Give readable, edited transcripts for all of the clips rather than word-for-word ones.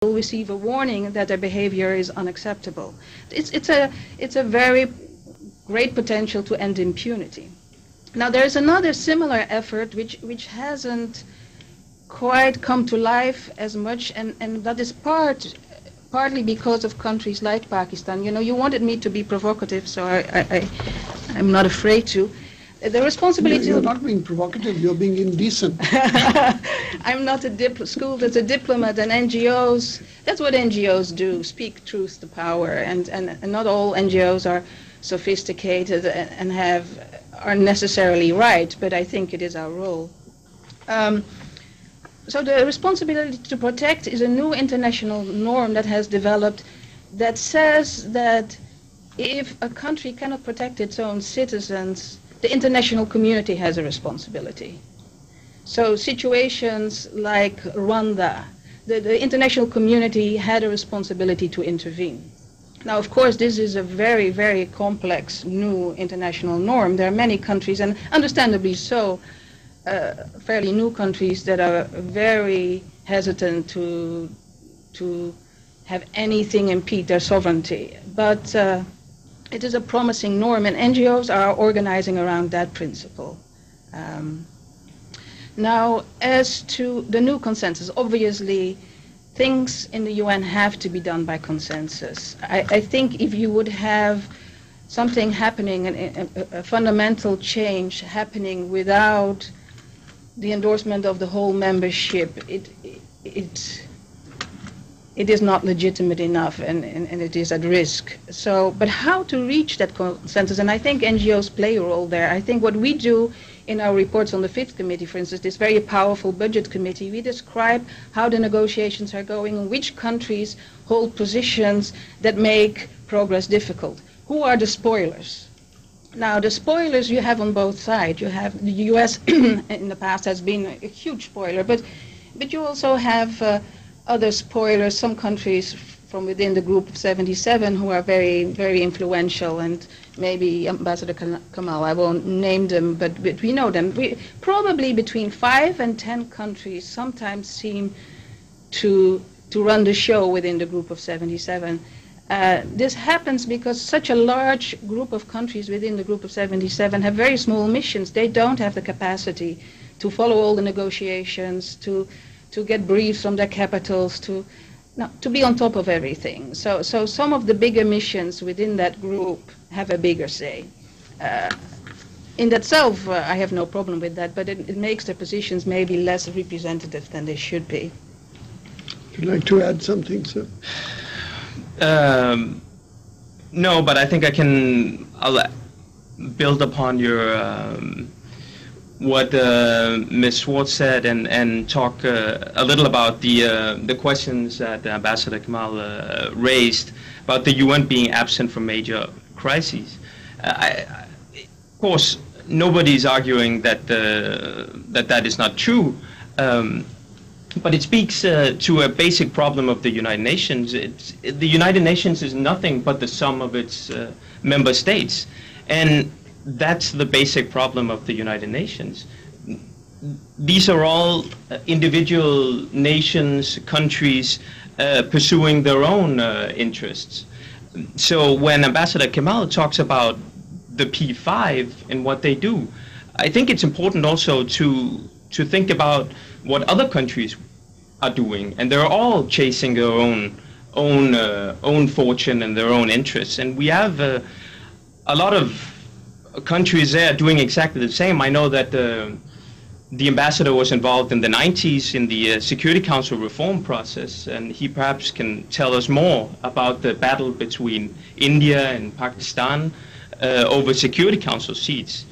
will receive a warning that their behavior is unacceptable. It's a very great potential to end impunity. Now there's another similar effort which hasn't quite come to life as much, and that is partly because of countries like Pakistan. You know, you wanted me to be provocative, so I'm not afraid to. The responsibility... You're not being provocative, you're being indecent. I'm not schooled as a diplomat, and NGOs, that's what NGOs do, speak truth to power, and not all NGOs are sophisticated and are necessarily right, but I think it is our role. So the responsibility to protect is a new international norm that has developed that says that if a country cannot protect its own citizens, the international community has a responsibility. So situations like Rwanda, the international community had a responsibility to intervene. Now, of course, this is a very, very complex new international norm. There are many countries, and understandably so, fairly new countries that are very hesitant to have anything impede their sovereignty. But it is a promising norm, and NGOs are organizing around that principle. Now, as to the new consensus, obviously, things in the UN have to be done by consensus. I think if you would have something happening, a fundamental change happening without the endorsement of the whole membership, it is not legitimate enough, and it is at risk. So, but how to reach that consensus? And I think NGOs play a role there. I think what we do in our reports on the Fifth Committee, for instance, this very powerful budget committee, we describe how the negotiations are going and which countries hold positions that make progress difficult. Who are the spoilers? Now, the spoilers you have on both sides. You have the US in the past has been a huge spoiler, but you also have other spoilers, some countries from within the Group of 77 who are very, very influential, and maybe Ambassador Kamal, I won't name them, but we know them. Probably between 5 and 10 countries sometimes seem to run the show within the Group of 77. This happens because such a large group of countries within the Group of 77 have very small missions. They don't have the capacity to follow all the negotiations, to get briefs from their capitals, to be on top of everything. So some of the bigger missions within that group have a bigger say. In itself, I have no problem with that, but it makes their positions maybe less representative than they should be. Would you like to add something, sir? No, but I think I'll build upon your what Ms. Schwartz said and talk a little about the questions that Ambassador Kamal raised about the UN being absent from major crises. Of course, nobody's arguing that that is not true, but it speaks to a basic problem of the United Nations. The United Nations is nothing but the sum of its member states, and that's the basic problem of the United Nations. These are all individual nations, countries pursuing their own interests. So when Ambassador Kamal talks about the P5 and what they do, I think it's important also to think about what other countries are doing, and they're all chasing their own fortune and their own interests. And we have a lot of countries there doing exactly the same. I know that the ambassador was involved in the 90s in the Security Council reform process, and he perhaps can tell us more about the battle between India and Pakistan over Security Council seats,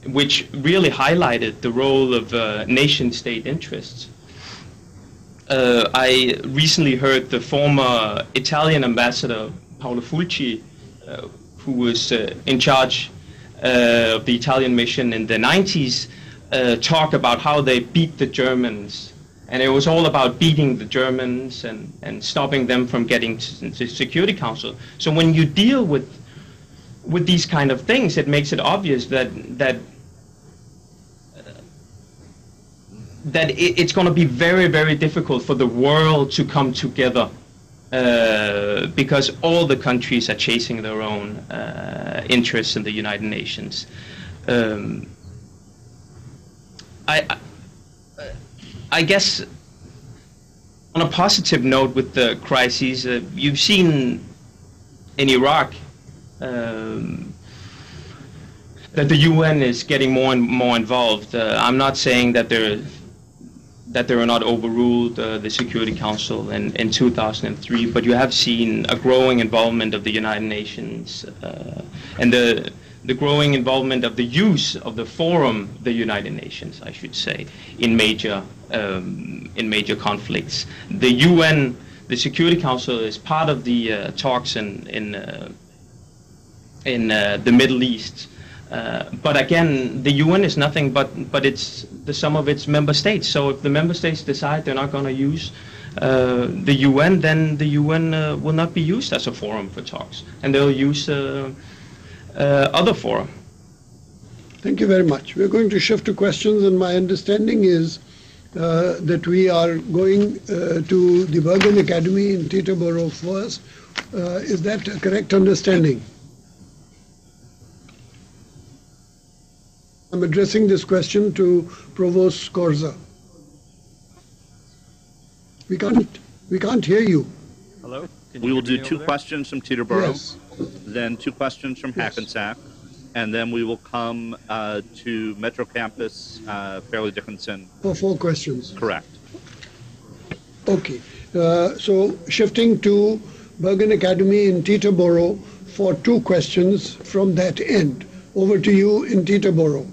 which really highlighted the role of nation-state interests. I recently heard the former Italian ambassador, Paolo Fulci, who was in charge of the Italian mission in the 90s, talk about how they beat the Germans. And it was all about beating the Germans and stopping them from getting to the Security Council. So when you deal with these kind of things, it makes it obvious that that it's going to be very, very difficult for the world to come together because all the countries are chasing their own interests in the United Nations. I guess on a positive note with the crises, you've seen in Iraq that the UN is getting more and more involved. I'm not saying that they were not overruled the Security Council in 2003, but you have seen a growing involvement of the United Nations and the growing involvement of the use of the forum, the United Nations, I should say, in major conflicts. The UN, the Security Council, is part of the talks in the Middle East. But again, the UN is nothing but it's the sum of its member states. So if the member states decide they're not going to use the UN, then the UN will not be used as a forum for talks, and they'll use other fora. Thank you very much. We're going to shift to questions, and my understanding is that we are going to the Bergen Academy in Teterboro first. Is that a correct understanding? I'm addressing this question to Provost Scorza. We can't hear you. Hello? We will do two questions from Teterboro, Yes. then two questions from Hackensack, and then we will come to Metro Campus, Fairleigh Dickinson. For 4 questions. Correct. Okay. So shifting to Bergen Academy in Teterboro for 2 questions from that end. Over to you in Teterboro.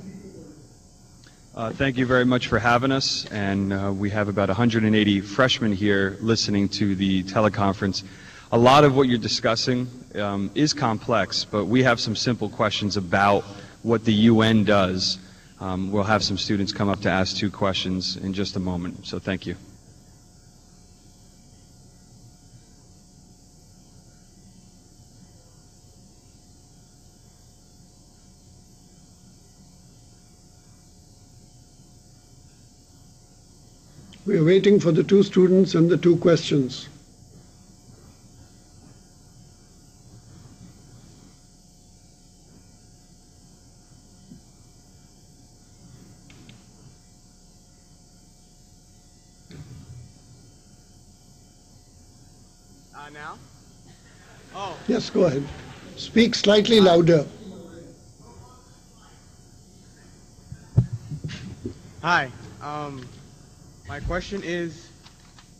Thank you very much for having us, and we have about 180 freshmen here listening to the teleconference. A lot of what you're discussing is complex, but we have some simple questions about what the UN does. We'll have some students come up to ask 2 questions in just a moment, so thank you. We are waiting for the 2 students and the 2 questions. Now? Oh. Yes, go ahead. Speak slightly louder. Hi. My question is,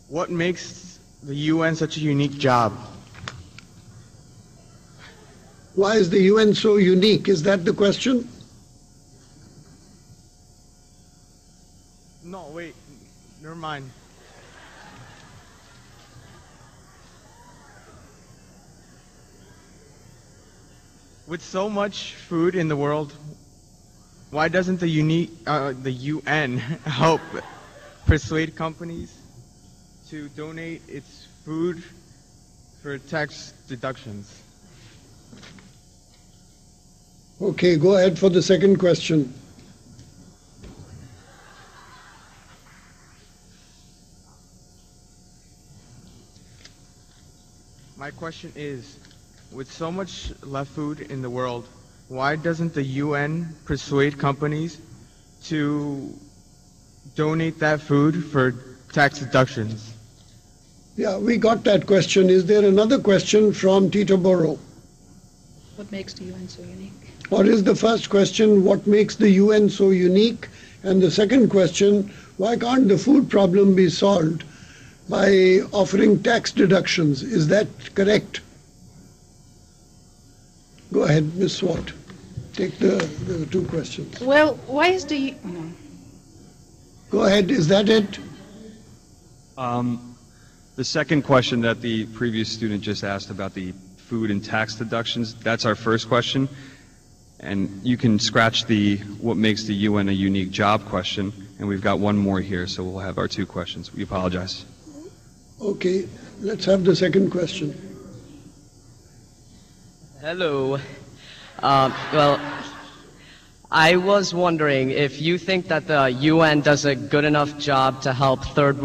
what makes the UN such a unique job? Why is the UN so unique? Is that the question? No, wait. Never mind. With so much food in the world, why doesn't the UN help persuade companies to donate its food for tax deductions? Okay, go ahead for the second question. My question is, with so much left food in the world, why doesn't the UN persuade companies to donate that food for tax deductions? Yeah, we got that question. Is there another question from Teterboro? What makes the UN so unique? Or is the first question, what makes the UN so unique? And the second question, why can't the food problem be solved by offering tax deductions? Is that correct? Go ahead, Ms. Swart. Take the 2 questions. Well, why is the... No. Go ahead, is that it? The second question that the previous student just asked about the food and tax deductions, that's our first question. And you can scratch the what makes the UN a unique job question, and we've got one more here, so we'll have our 2 questions. We apologize. Okay, let's have the second question. Hello. Well, I was wondering if you think that the UN does a good enough job to help third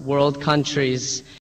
world countries